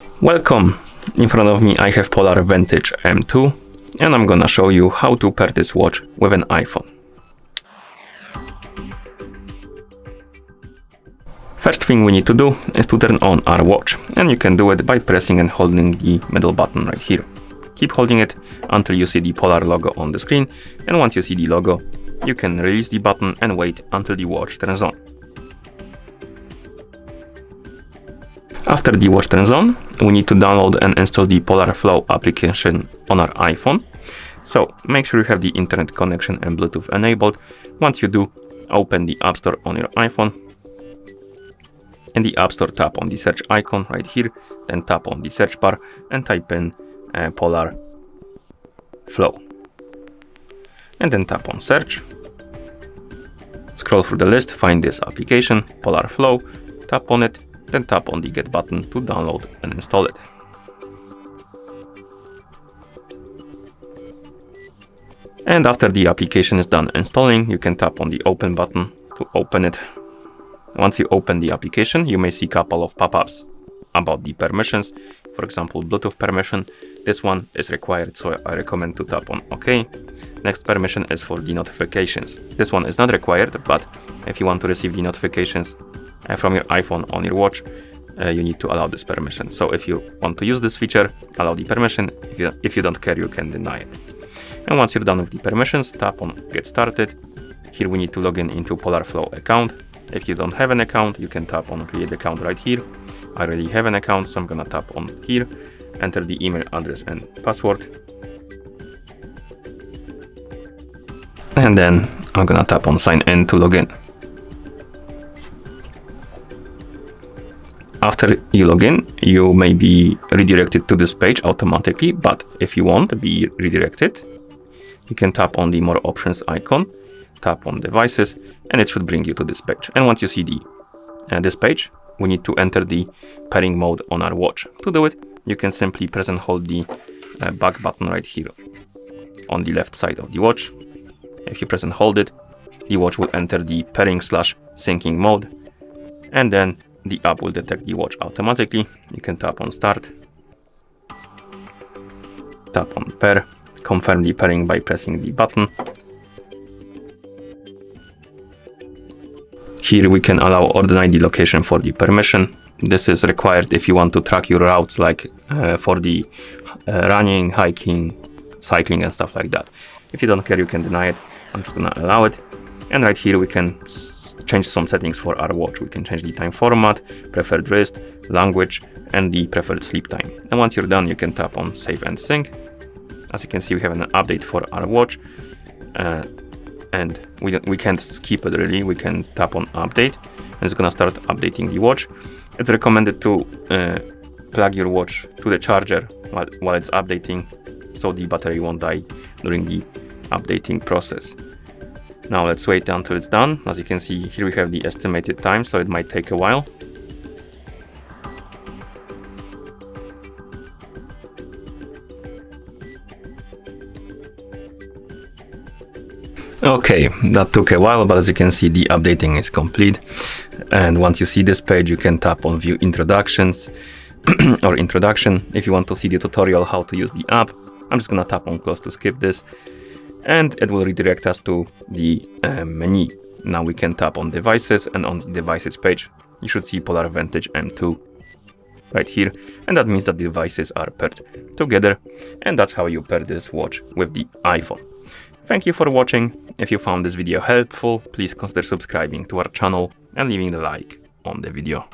Welcome! In front of me I have Polar Vantage M2 and I'm gonna show you how to pair this watch with an iPhone. First thing we need to do is to turn on our watch, and you can do it by pressing and holding the middle button right here. Keep holding it until you see the Polar logo on the screen, and once you see the logo, you can release the button and wait until the watch turns on. After the watch turns on, we need to download and install the Polar Flow application on our iPhone. So make sure you have the internet connection and Bluetooth enabled. Once you do, open the App Store on your iPhone. In the App Store, tap on the search icon right here, then tap on the search bar and type in Polar Flow. And then tap on search. Scroll through the list, find this application, Polar Flow, tap on it, then tap on the Get button to download and install it. And after the application is done installing, you can tap on the Open button to open it. Once you open the application, you may see a couple of pop-ups about the permissions. For example, Bluetooth permission. This one is required, so I recommend to tap on OK. Next permission is for the notifications. This one is not required, but if you want to receive the notifications from your iPhone on your watch, you need to allow this permission. So if you want to use this feature, allow the permission. If you don't care, you can deny it. And once you're done with the permissions, tap on Get Started. Here we need to log in into Polar Flow account. If you don't have an account, you can tap on Create Account right here. I already have an account, so I'm gonna tap on here, enter the email address and password. And then I'm gonna tap on Sign In to log in. After you log in, you may be redirected to this page automatically, but if you want to be redirected, you can tap on the More Options icon, tap on Devices, and it should bring you to this page. And once you see this page, we need to enter the pairing mode on our watch. To do it, you can simply press and hold the back button right here on the left side of the watch. If you press and hold it, the watch will enter the pairing / syncing mode, and then the app will detect the watch automatically. You can tap on Start, tap on Pair, confirm the pairing by pressing the button. Here we can allow or deny the location for the permission. This is required if you want to track your routes, like for the running, hiking, cycling and stuff like that. If you don't care, you can deny it. I'm just gonna allow it. And right here we can change some settings for our watch. We can change the time format, preferred wrist, language, and the preferred sleep time. And once you're done, you can tap on Save and Sync. As you can see, we have an update for our watch. And we can't skip it really. We can tap on Update, and it's gonna start updating the watch. It's recommended to plug your watch to the charger while it's updating, so the battery won't die during the updating process. Now let's wait until it's done. As you can see, here we have the estimated time, so it might take a while. Okay, that took a while, but as you can see, the updating is complete. And once you see this page, you can tap on View Introductions or Introduction if you want to see the tutorial how to use the app. I'm just gonna tap on Close to skip this, and it will redirect us to the menu. Now we can tap on Devices, and on the Devices page, you should see Polar Vantage M2 right here, and that means that the devices are paired together, and that's how you pair this watch with the iPhone. Thank you for watching. If you found this video helpful, please consider subscribing to our channel and leaving the like on the video.